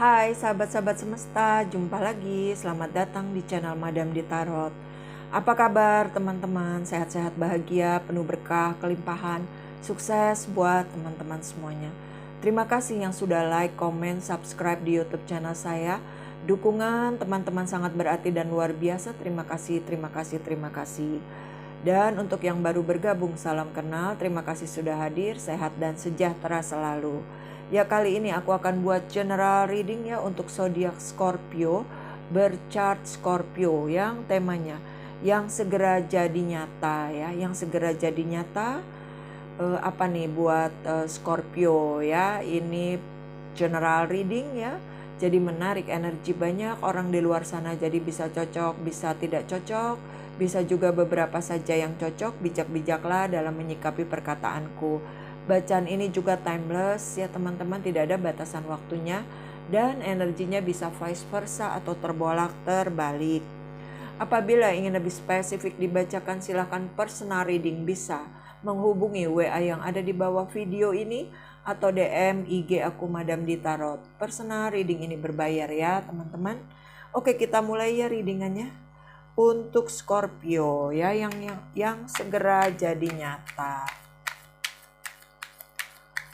Hai sahabat-sahabat semesta, jumpa lagi. Selamat datang di channel Madam di Tarot. Apa kabar teman-teman? Sehat-sehat, bahagia, penuh berkah, kelimpahan, sukses buat teman-teman semuanya. Terima kasih yang sudah like, komen, subscribe di YouTube channel saya. Dukungan teman-teman sangat berarti dan luar biasa. Terima kasih, terima kasih, terima kasih. Dan untuk yang baru bergabung, salam kenal. Terima kasih sudah hadir, sehat dan sejahtera selalu. Ya, kali ini aku akan buat general reading ya untuk zodiak Scorpio, berchart Scorpio yang temanya yang segera jadi nyata ya, yang segera jadi nyata. Apa nih buat Scorpio ya, ini general reading ya. Jadi menarik energi banyak orang di luar sana, jadi bisa cocok, bisa tidak cocok, bisa juga beberapa saja yang cocok. Bijak-bijaklah dalam menyikapi perkataanku. Bacaan ini juga timeless ya teman-teman, tidak ada batasan waktunya dan energinya bisa vice versa atau terbolak terbalik. Apabila ingin lebih spesifik dibacakan, silahkan personal reading bisa menghubungi WA yang ada di bawah video ini atau DM IG aku Madam di Tarot. Personal reading ini berbayar ya teman-teman. Oke, kita mulai ya readingannya. Untuk Scorpio ya yang segera jadi nyata.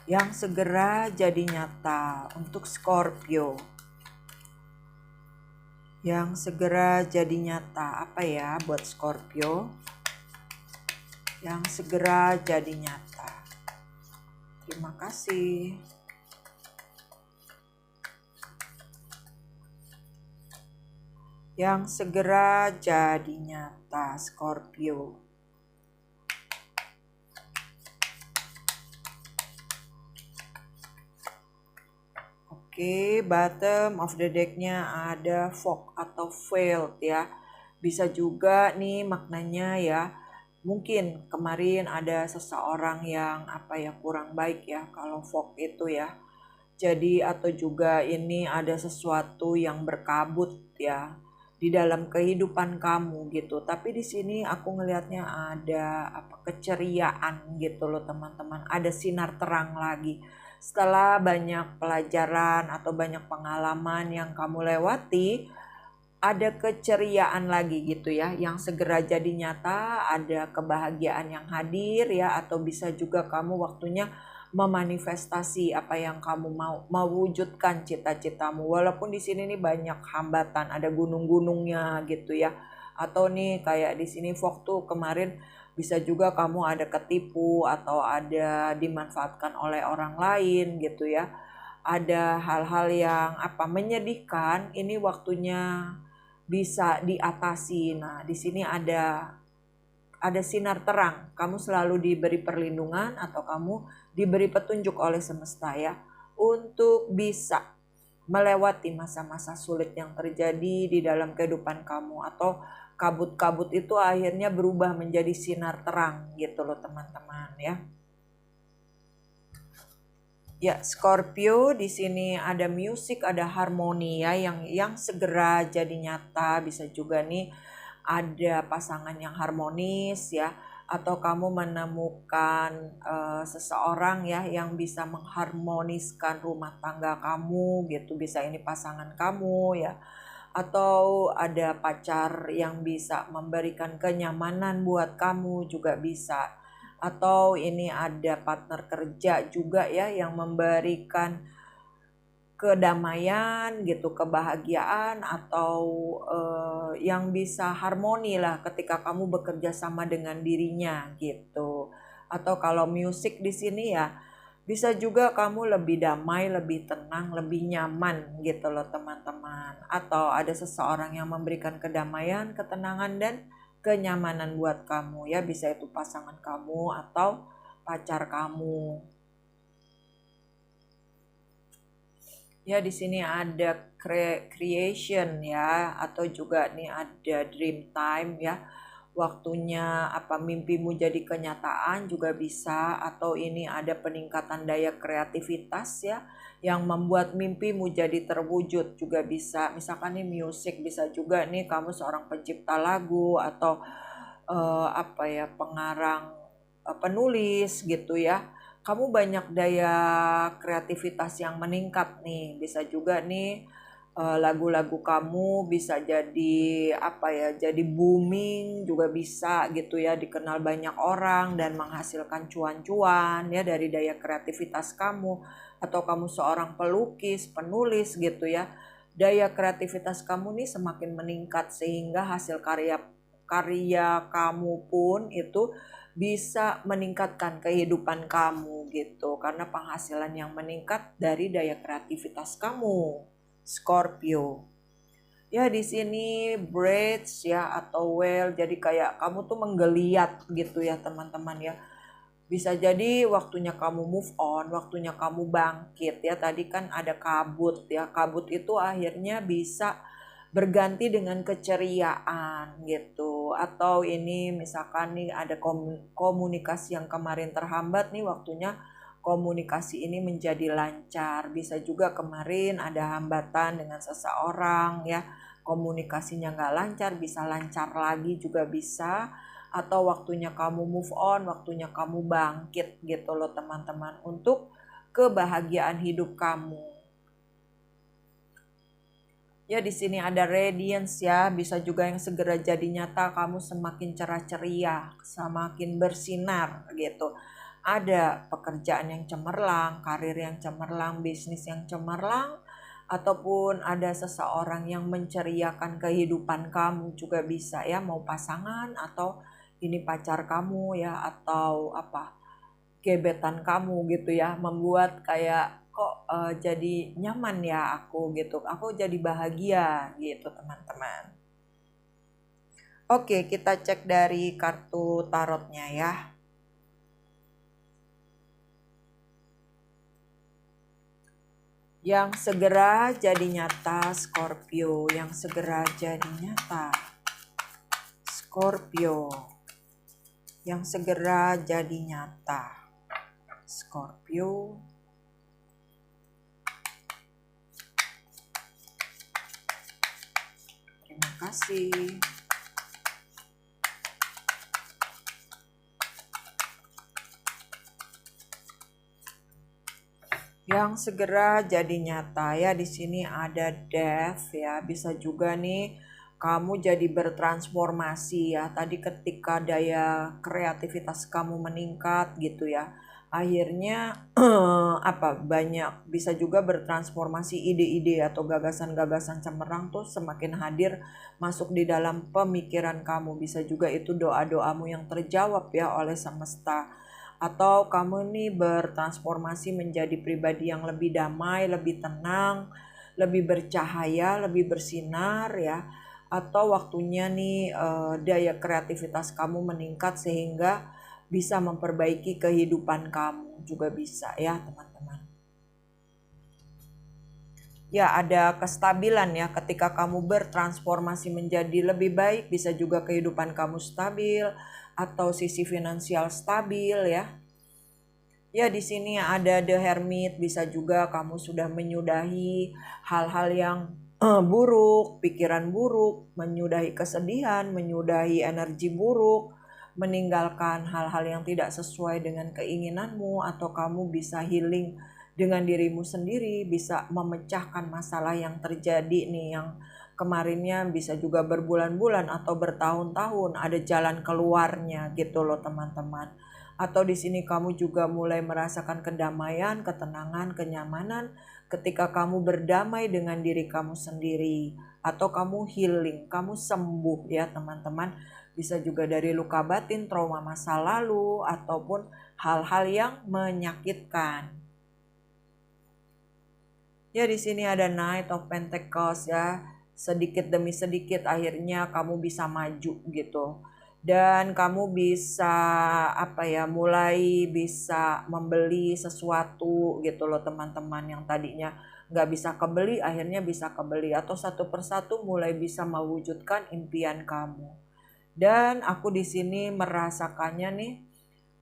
Yang segera jadi nyata untuk Scorpio. Yang segera jadi nyata apa ya buat Scorpio? Yang segera jadi nyata. Terima kasih. Yang segera jadi nyata Scorpio. Oke, bottom of the decknya ada fog atau failed ya. Bisa juga nih maknanya ya. Mungkin kemarin ada seseorang yang kurang baik ya kalau fog itu ya. Jadi atau juga ini ada sesuatu yang berkabut ya di dalam kehidupan kamu gitu. Tapi di sini aku ngelihatnya ada keceriaan gitu loh teman-teman. Ada sinar terang lagi. Setelah banyak pelajaran atau banyak pengalaman yang kamu lewati, ada keceriaan lagi gitu ya, yang segera jadi nyata, ada kebahagiaan yang hadir ya, atau bisa juga kamu waktunya memanifestasi apa yang kamu mau, mewujudkan cita-citamu. Walaupun di sini nih banyak hambatan, ada gunung-gunungnya gitu ya. Atau nih kayak di sini fog tuh kemarin bisa juga kamu ada ketipu atau ada dimanfaatkan oleh orang lain gitu ya. Ada hal-hal yang menyedihkan, ini waktunya bisa diatasi. Nah, di sini ada sinar terang. Kamu selalu diberi perlindungan atau kamu diberi petunjuk oleh semesta ya untuk bisa melewati masa-masa sulit yang terjadi di dalam kehidupan kamu, atau kabut-kabut itu akhirnya berubah menjadi sinar terang gitu loh teman-teman ya. Ya, Scorpio di sini ada musik, ada harmoni ya yang segera jadi nyata. Bisa juga nih ada pasangan yang harmonis ya, atau kamu menemukan seseorang ya yang bisa mengharmoniskan rumah tangga kamu gitu. Bisa ini pasangan kamu ya, atau ada pacar yang bisa memberikan kenyamanan buat kamu juga bisa. Atau ini ada partner kerja juga ya yang memberikan kedamaian gitu, kebahagiaan, atau yang bisa harmoni lah ketika kamu bekerja sama dengan dirinya gitu. Atau kalau musik di sini ya bisa juga kamu lebih damai, lebih tenang, lebih nyaman gitu loh teman-teman. Atau ada seseorang yang memberikan kedamaian, ketenangan dan kenyamanan buat kamu ya, bisa itu pasangan kamu atau pacar kamu. Ya, di sini ada creation ya, atau juga nih ada dream time ya. Waktunya mimpimu jadi kenyataan juga bisa, atau ini ada peningkatan daya kreativitas ya yang membuat mimpimu jadi terwujud juga bisa. Misalkan nih musik, bisa juga nih kamu seorang pencipta lagu atau pengarang, penulis gitu ya. kamu banyak daya kreativitas yang meningkat nih. Bisa juga nih lagu-lagu kamu bisa jadi apa ya, jadi booming juga bisa gitu ya, dikenal banyak orang dan menghasilkan cuan-cuan ya dari daya kreativitas kamu. Atau kamu seorang pelukis, penulis gitu ya, daya kreativitas kamu nih semakin meningkat sehingga hasil karya karya kamu pun itu bisa meningkatkan kehidupan kamu gitu, karena penghasilan yang meningkat dari daya kreativitas kamu. Scorpio. Ya di sini bridge ya atau well, jadi kayak kamu tuh menggeliat gitu ya teman-teman ya. Bisa jadi waktunya kamu move on, waktunya kamu bangkit ya. Tadi kan ada kabut ya. Kabut itu akhirnya bisa berganti dengan keceriaan gitu. Atau ini misalkan nih ada komunikasi yang kemarin terhambat nih, waktunya komunikasi ini menjadi lancar. Bisa juga kemarin ada hambatan dengan seseorang ya, komunikasinya nggak lancar, bisa lancar lagi juga bisa. Atau waktunya kamu move on, waktunya kamu bangkit gitu loh teman-teman, untuk kebahagiaan hidup kamu. Ya di sini ada radiance ya, bisa juga yang segera jadi nyata, kamu semakin cerah ceria, semakin bersinar gitu. Ada pekerjaan yang cemerlang, karir yang cemerlang, bisnis yang cemerlang, ataupun ada seseorang yang menceriakan kehidupan kamu juga bisa ya, mau pasangan atau ini pacar kamu ya, atau apa, gebetan kamu gitu ya, membuat kayak kok jadi nyaman ya aku gitu, aku jadi bahagia gitu teman-teman. Oke, kita cek dari kartu tarotnya ya. Yang segera jadi nyata Scorpio, yang segera jadi nyata Scorpio, yang segera jadi nyata Scorpio. Terima kasih. Yang segera jadi nyata ya, di sini ada death ya, bisa juga nih kamu jadi bertransformasi ya. Tadi ketika daya kreativitas kamu meningkat gitu ya, akhirnya apa, banyak bisa juga bertransformasi, ide-ide atau gagasan-gagasan cemerlang tuh semakin hadir masuk di dalam pemikiran kamu. Bisa juga itu doa-doamu yang terjawab ya oleh semesta. Atau kamu nih bertransformasi menjadi pribadi yang lebih damai, lebih tenang, lebih bercahaya, lebih bersinar ya. Atau waktunya nih daya kreativitas kamu meningkat sehingga bisa memperbaiki kehidupan kamu juga bisa ya teman-teman. Ya ada kestabilan ya, ketika kamu bertransformasi menjadi lebih baik, bisa juga kehidupan kamu stabil atau sisi finansial stabil ya. Ya di sini ada The Hermit, bisa juga kamu sudah menyudahi hal-hal yang buruk, pikiran buruk, menyudahi kesedihan, menyudahi energi buruk, meninggalkan hal-hal yang tidak sesuai dengan keinginanmu, atau kamu bisa healing dengan dirimu sendiri, bisa memecahkan masalah yang terjadi nih, yang kemarinnya bisa juga berbulan-bulan atau bertahun-tahun, ada jalan keluarnya gitu loh teman-teman. Atau di sini kamu juga mulai merasakan kedamaian, ketenangan, kenyamanan ketika kamu berdamai dengan diri kamu sendiri, atau kamu healing, kamu sembuh ya teman-teman. Bisa juga dari luka batin, trauma masa lalu, ataupun hal-hal yang menyakitkan. Ya di sini ada Knight of Pentacles ya. Sedikit demi sedikit akhirnya kamu bisa maju gitu. Dan kamu bisa apa ya, mulai bisa membeli sesuatu gitu loh teman-teman, yang tadinya nggak bisa kebeli akhirnya bisa kebeli, atau satu persatu mulai bisa mewujudkan impian kamu. Dan aku di sini merasakannya nih,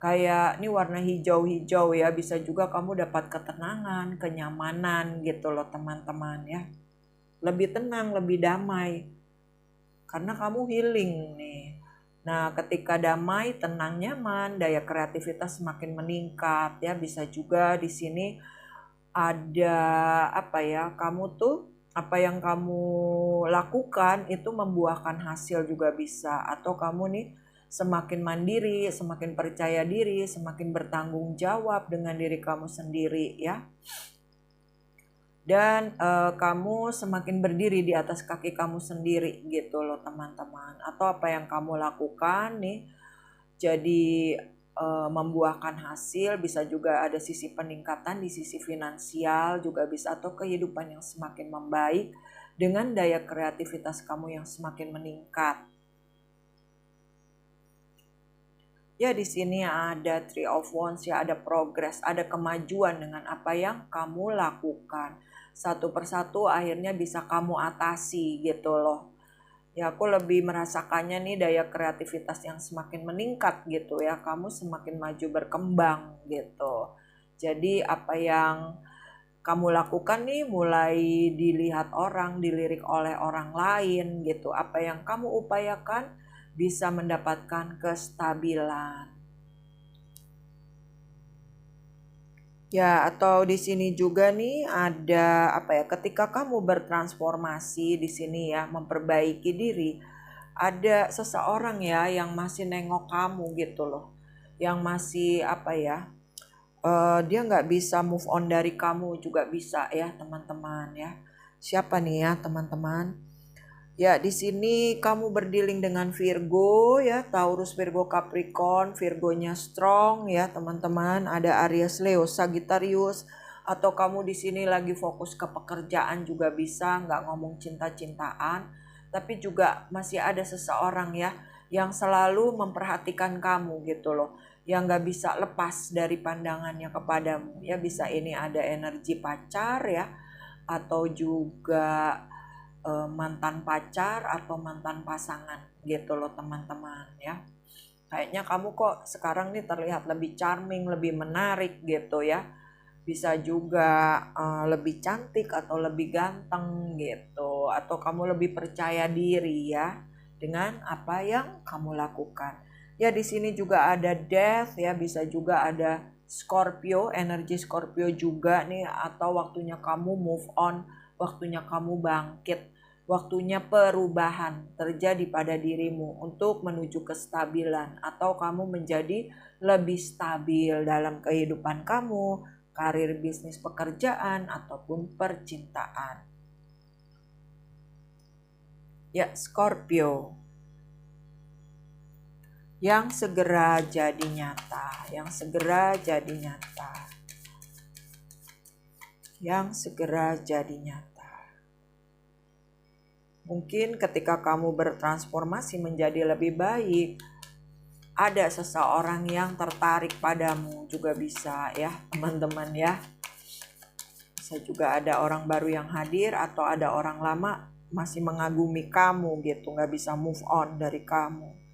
kayak ini warna hijau-hijau ya, bisa juga kamu dapat ketenangan, kenyamanan gitu loh teman-teman ya. Lebih tenang, lebih damai karena kamu healing nih. Nah, ketika damai, tenang, nyaman, daya kreativitas semakin meningkat ya. Bisa juga di sini ada apa ya? Kamu tuh apa yang kamu lakukan itu membuahkan hasil juga bisa, atau kamu nih semakin mandiri, semakin percaya diri, semakin bertanggung jawab dengan diri kamu sendiri ya. Dan kamu semakin berdiri di atas kaki kamu sendiri gitu loh teman-teman. Atau apa yang kamu lakukan nih jadi membuahkan hasil, bisa juga ada sisi peningkatan di sisi finansial juga bisa, atau kehidupan yang semakin membaik dengan daya kreativitas kamu yang semakin meningkat. Ya, di sini ada Three of Wands ya, ada progress, ada kemajuan dengan apa yang kamu lakukan. Satu persatu akhirnya bisa kamu atasi gitu loh. Ya, aku lebih merasakannya nih daya kreativitas yang semakin meningkat gitu ya. Kamu semakin maju berkembang gitu. Jadi apa yang kamu lakukan nih mulai dilihat orang, dilirik oleh orang lain gitu. Apa yang kamu upayakan bisa mendapatkan kestabilan. Ya, atau di sini juga nih ada apa ya? Ketika kamu bertransformasi di sini ya, memperbaiki diri, ada seseorang ya yang masih nengok kamu gitu loh, yang masih apa ya? Dia nggak bisa move on dari kamu juga bisa ya teman-teman ya. Siapa nih ya teman-teman? Ya, di sini kamu berdealing dengan Virgo ya, Taurus, Virgo, Capricorn. Virgonya strong ya, teman-teman. Ada Aries, Leo, Sagittarius. Atau kamu di sini lagi fokus ke pekerjaan juga bisa, nggak ngomong cinta-cintaan, tapi juga masih ada seseorang ya yang selalu memperhatikan kamu gitu loh, yang nggak bisa lepas dari pandangannya kepadamu. Ya, bisa ini ada energi pacar ya, atau juga mantan pacar atau mantan pasangan gitu loh teman-teman ya. Kayaknya kamu kok sekarang nih terlihat lebih charming, lebih menarik gitu ya. Bisa juga lebih cantik atau lebih ganteng gitu, atau kamu lebih percaya diri ya dengan apa yang kamu lakukan. Ya, di sini juga ada Death ya, bisa juga ada Scorpio, energi Scorpio juga nih, atau waktunya kamu move on, waktunya kamu bangkit, waktunya perubahan terjadi pada dirimu untuk menuju kestabilan, atau kamu menjadi lebih stabil dalam kehidupan kamu, karir, bisnis, pekerjaan, ataupun percintaan. Ya, Scorpio. Yang segera jadi nyata, yang segera jadi nyata. Yang segera jadi nyata. Mungkin ketika kamu bertransformasi menjadi lebih baik, ada seseorang yang tertarik padamu juga bisa ya teman-teman ya. Bisa juga ada orang baru yang hadir, atau ada orang lama masih mengagumi kamu gitu, gak bisa move on dari kamu.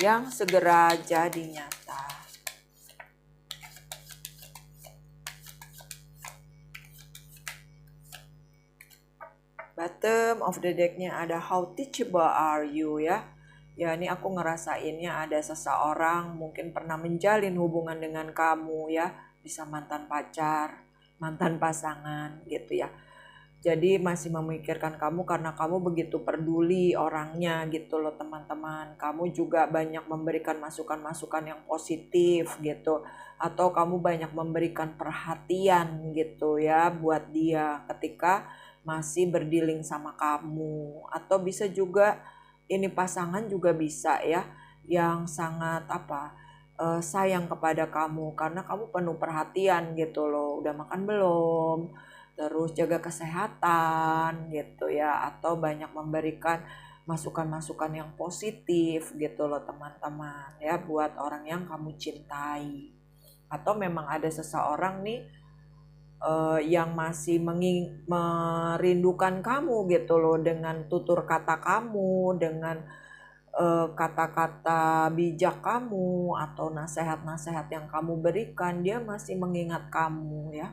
Yang segera jadi nyata. Bottom of the decknya ada how teachable are you ya. Ya, ini aku ngerasainnya ada seseorang mungkin pernah menjalin hubungan dengan kamu ya. Bisa mantan pacar, mantan pasangan gitu ya. Jadi masih memikirkan kamu karena kamu begitu peduli orangnya gitu loh teman-teman. Kamu juga banyak memberikan masukan-masukan yang positif gitu. Atau kamu banyak memberikan perhatian gitu ya buat dia ketika masih berdealing sama kamu. Atau bisa juga ini pasangan juga bisa ya, yang sangat sayang kepada kamu karena kamu penuh perhatian gitu loh. Udah makan belum? Terus jaga kesehatan gitu ya, atau banyak memberikan masukan-masukan yang positif gitu loh teman-teman ya buat orang yang kamu cintai. Atau memang ada seseorang nih yang masih merindukan kamu gitu loh, dengan tutur kata kamu, dengan kata-kata bijak kamu atau nasihat-nasihat yang kamu berikan, dia masih mengingat kamu ya.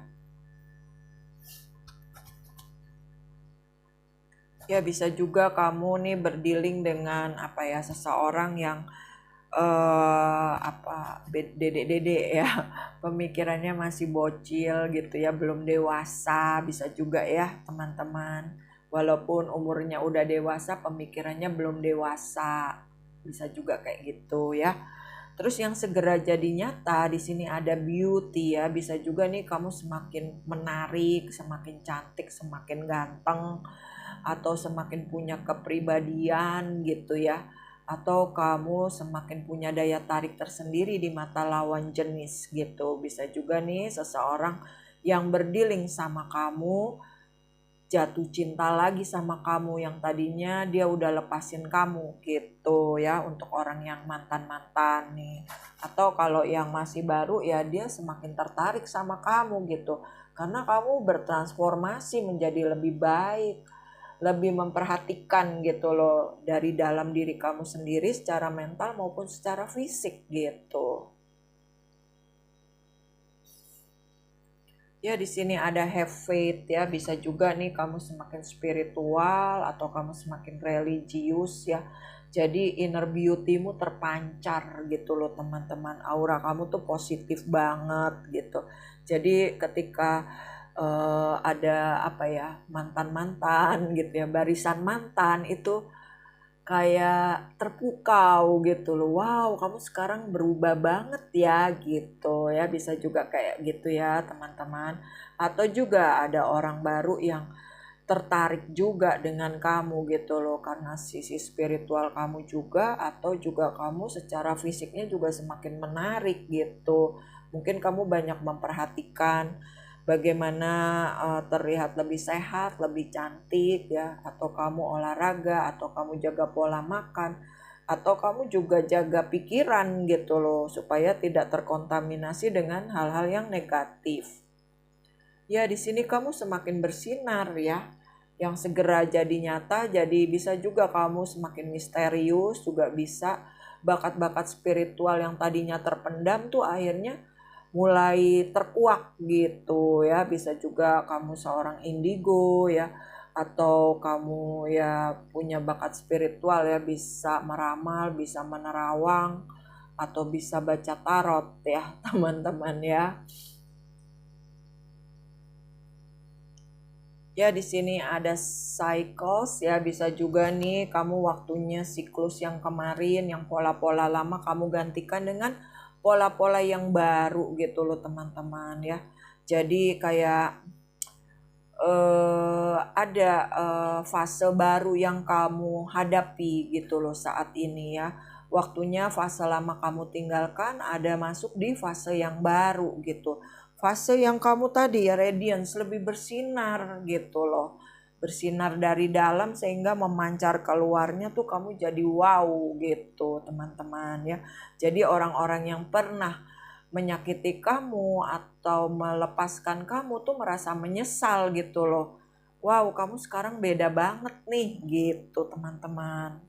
Ya bisa juga kamu nih berdealing dengan apa ya, seseorang yang dedek-dedek ya, pemikirannya masih bocil gitu ya, belum dewasa. Bisa juga ya teman-teman, walaupun umurnya udah dewasa pemikirannya belum dewasa, bisa juga kayak gitu ya. Terus yang segera jadi nyata di sini ada beauty ya, bisa juga nih kamu semakin menarik, semakin cantik, semakin ganteng, atau semakin punya kepribadian gitu ya, atau kamu semakin punya daya tarik tersendiri di mata lawan jenis gitu. Bisa juga nih seseorang yang berdealing sama kamu jatuh cinta lagi sama kamu yang tadinya dia udah lepasin kamu gitu ya, untuk orang yang mantan-mantan nih. Atau kalau yang masih baru ya, dia semakin tertarik sama kamu gitu, karena kamu bertransformasi menjadi lebih baik, lebih memperhatikan gitu loh, dari dalam diri kamu sendiri secara mental maupun secara fisik gitu. Ya di sini ada have faith ya, bisa juga nih kamu semakin spiritual atau kamu semakin religius ya. Jadi inner beauty-mu terpancar gitu loh teman-teman. Aura kamu tuh positif banget gitu. Jadi ketika ada apa ya, mantan-mantan gitu ya, barisan mantan itu kayak terpukau gitu loh. Wow, kamu sekarang berubah banget ya gitu ya. Bisa juga kayak gitu ya teman-teman. Atau juga ada orang baru yang tertarik juga dengan kamu gitu loh, karena sisi spiritual kamu juga, atau juga kamu secara fisiknya juga semakin menarik gitu. Mungkin kamu banyak memperhatikan bagaimana terlihat lebih sehat, lebih cantik ya, atau kamu olahraga, atau kamu jaga pola makan, atau kamu juga jaga pikiran gitu loh, supaya tidak terkontaminasi dengan hal-hal yang negatif. Ya di sini kamu semakin bersinar ya, yang segera jadi nyata. Jadi bisa juga kamu semakin misterius, juga bisa bakat-bakat spiritual yang tadinya terpendam tuh akhirnya mulai terkuak gitu ya. Bisa juga kamu seorang indigo ya, atau kamu ya punya bakat spiritual ya, bisa meramal, bisa menerawang, atau bisa baca tarot ya teman-teman ya. Ya di sini ada cycles ya, bisa juga nih kamu waktunya siklus yang kemarin, yang pola-pola lama kamu gantikan dengan pola-pola yang baru gitu loh teman-teman ya. Jadi kayak ada fase baru yang kamu hadapi gitu loh saat ini ya. Waktunya fase lama kamu tinggalkan, ada masuk di fase yang baru gitu. Fase yang kamu tadi ya radiance, lebih bersinar gitu loh. Bersinar dari dalam sehingga memancar keluarnya tuh kamu jadi wow gitu teman-teman ya. Jadi orang-orang yang pernah menyakiti kamu atau melepaskan kamu tuh merasa menyesal gitu loh. Wow, kamu sekarang beda banget nih gitu teman-teman.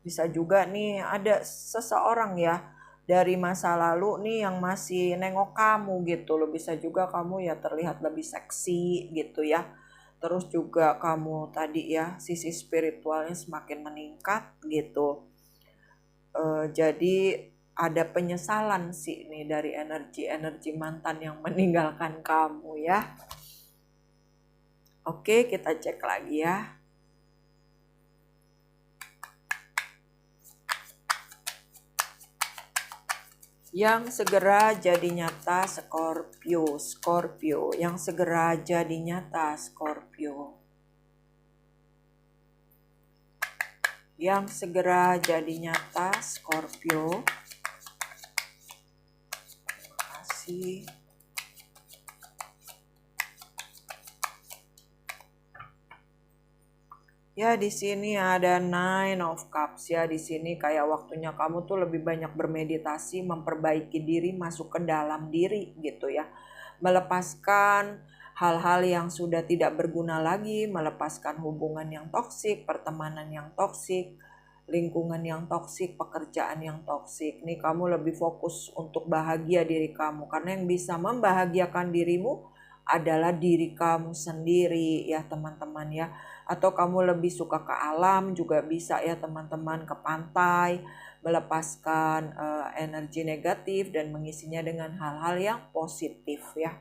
Bisa juga nih ada seseorang ya dari masa lalu nih yang masih nengok kamu gitu loh. Bisa juga kamu ya terlihat lebih seksi gitu ya. Terus juga kamu tadi ya sisi spiritualnya semakin meningkat gitu. Jadi ada penyesalan sih nih dari energi-energi mantan yang meninggalkan kamu ya. Oke, kita cek lagi ya. Yang segera jadi nyata Scorpio, Scorpio. Yang segera jadi nyata Scorpio. Yang segera jadi nyata Scorpio. Terima kasih. Ya di sini ada Nine of Cups ya. Di sini kayak waktunya kamu tuh lebih banyak bermeditasi, memperbaiki diri, masuk ke dalam diri gitu ya. Melepaskan hal-hal yang sudah tidak berguna lagi, melepaskan hubungan yang toksik, pertemanan yang toksik, lingkungan yang toksik, pekerjaan yang toksik. Nih kamu lebih fokus untuk bahagia diri kamu, karena yang bisa membahagiakan dirimu adalah diri kamu sendiri ya teman-teman ya. Atau kamu lebih suka ke alam juga bisa ya teman-teman, ke pantai, melepaskan energi negatif dan mengisinya dengan hal-hal yang positif ya.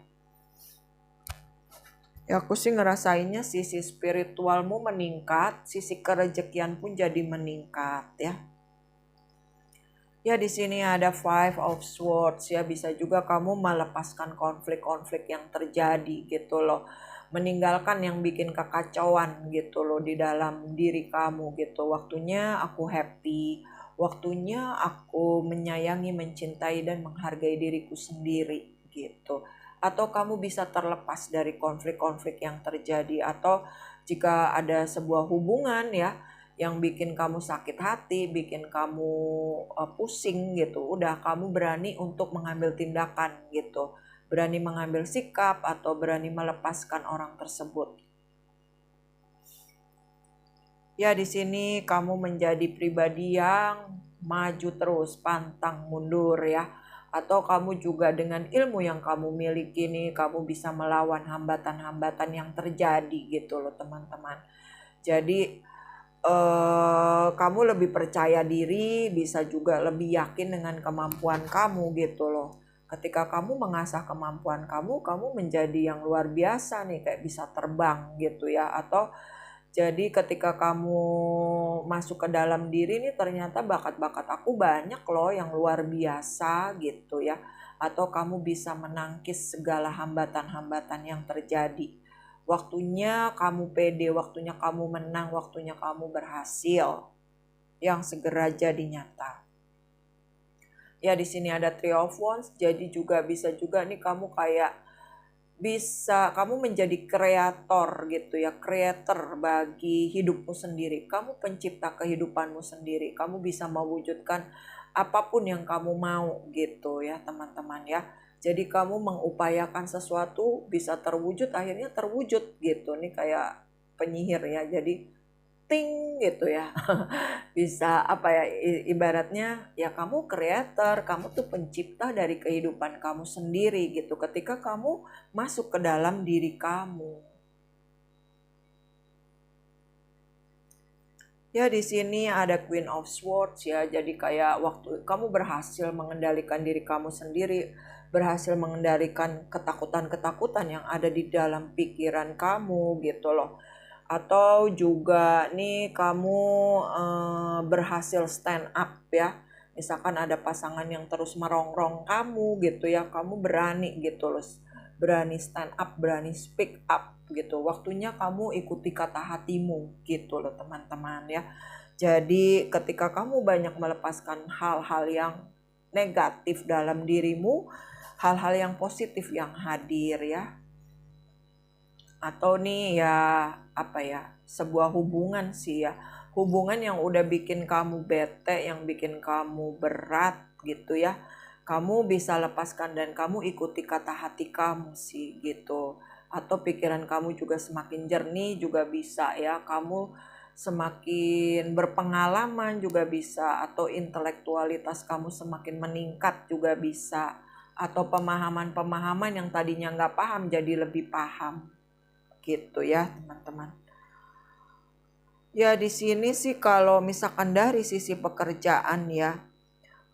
Ya aku sih ngerasainnya sisi spiritualmu meningkat, sisi kerejekian pun jadi meningkat ya. Ya di sini ada Five of Swords ya, bisa juga kamu melepaskan konflik-konflik yang terjadi gitu loh. Meninggalkan yang bikin kekacauan gitu loh di dalam diri kamu gitu. Waktunya aku happy, waktunya aku menyayangi, mencintai dan menghargai diriku sendiri gitu. Atau kamu bisa terlepas dari konflik-konflik yang terjadi, atau jika ada sebuah hubungan ya yang bikin kamu sakit hati, bikin kamu pusing gitu, udah kamu berani untuk mengambil tindakan gitu, berani mengambil sikap atau berani melepaskan orang tersebut. Ya di sini kamu menjadi pribadi yang maju terus, pantang mundur ya. Atau kamu juga dengan ilmu yang kamu miliki nih, kamu bisa melawan hambatan-hambatan yang terjadi gitu loh teman-teman. Jadi kamu lebih percaya diri, bisa juga lebih yakin dengan kemampuan kamu gitu loh. Ketika kamu mengasah kemampuan kamu, kamu menjadi yang luar biasa nih, kayak bisa terbang gitu ya. Atau jadi ketika kamu masuk ke dalam diri nih, ternyata bakat-bakat aku banyak loh yang luar biasa gitu ya. Atau kamu bisa menangkis segala hambatan-hambatan yang terjadi. Waktunya kamu pede, waktunya kamu menang, waktunya kamu berhasil yang segera jadi nyata. Ya di sini ada Three of Wands, jadi juga bisa juga nih kamu kayak bisa kamu menjadi kreator gitu ya, creator bagi hidupmu sendiri. Kamu pencipta kehidupanmu sendiri. Kamu bisa mewujudkan apapun yang kamu mau gitu ya teman-teman ya. Jadi kamu mengupayakan sesuatu bisa terwujud, akhirnya terwujud gitu nih, kayak penyihir ya. Jadi ting gitu ya. Bisa apa ya, ibaratnya ya kamu creator, kamu tuh pencipta dari kehidupan kamu sendiri gitu. Ketika kamu masuk ke dalam diri kamu. Ya di sini ada Queen of Swords ya. Jadi kayak waktu kamu berhasil mengendalikan diri kamu sendiri, berhasil mengendalikan ketakutan-ketakutan yang ada di dalam pikiran kamu gitu loh. Atau juga nih kamu berhasil stand up ya. Misalkan ada pasangan yang terus merongrong kamu gitu ya, kamu berani gitu loh. Berani stand up, berani speak up gitu. Waktunya kamu ikuti kata hatimu gitu loh teman-teman ya. Jadi ketika kamu banyak melepaskan hal-hal yang negatif dalam dirimu, hal-hal yang positif yang hadir ya. Atau nih ya apa ya, sebuah hubungan sih ya. Hubungan yang udah bikin kamu bete, yang bikin kamu berat gitu ya. Kamu bisa lepaskan dan kamu ikuti kata hati kamu sih gitu. Atau pikiran kamu juga semakin jernih juga bisa ya. Kamu semakin berpengalaman juga bisa. Atau intelektualitas kamu semakin meningkat juga bisa. Atau pemahaman-pemahaman yang tadinya nggak paham jadi lebih paham gitu ya teman-teman. Ya di sini sih kalau misalkan dari sisi pekerjaan ya,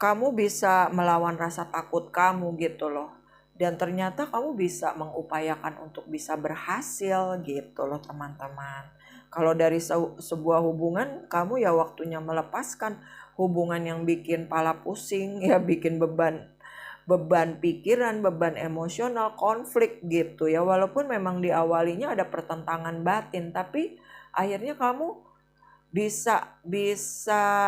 kamu bisa melawan rasa takut kamu gitu loh. Dan ternyata kamu bisa mengupayakan untuk bisa berhasil gitu loh teman-teman. Kalau dari sebuah hubungan, kamu ya waktunya melepaskan hubungan yang bikin pala pusing ya, bikin beban pikiran, beban emosional, konflik gitu ya. Walaupun memang diawalinya ada pertentangan batin, tapi akhirnya kamu bisa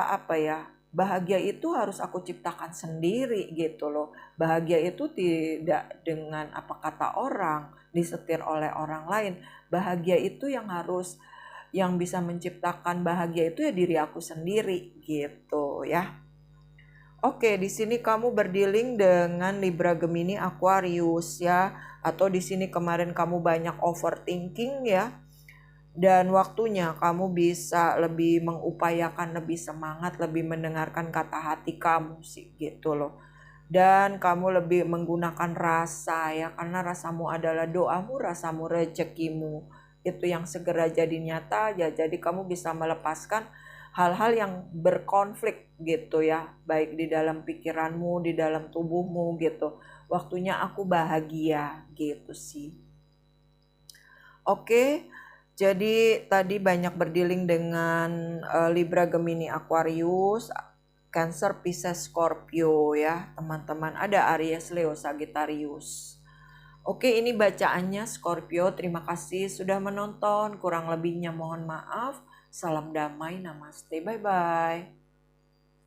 apa ya, bahagia itu harus aku ciptakan sendiri gitu loh. Bahagia itu tidak dengan apa kata orang, disetir oleh orang lain. Bahagia itu yang bisa menciptakan bahagia itu ya diri aku sendiri gitu ya. Oke, di sini kamu berdealing dengan Libra, Gemini, Aquarius ya. Atau di sini kemarin kamu banyak overthinking ya. Dan waktunya kamu bisa lebih mengupayakan, lebih semangat, lebih mendengarkan kata hati kamu sih gitu loh. dan kamu lebih menggunakan rasa ya, karena rasamu adalah doamu, rasamu rezekimu. Itu yang segera jadi nyata ya, jadi kamu bisa melepaskan hal-hal yang berkonflik gitu ya, baik di dalam pikiranmu, di dalam tubuhmu gitu. Waktunya aku bahagia gitu sih. Oke, jadi tadi banyak berdealing dengan Libra, Gemini, Aquarius, Cancer, Pisces, Scorpio ya teman-teman. Ada Aries, Leo, Sagittarius. Oke, ini bacaannya Scorpio. Terima kasih sudah menonton. Kurang lebihnya mohon maaf. Salam damai, namaste, bye-bye.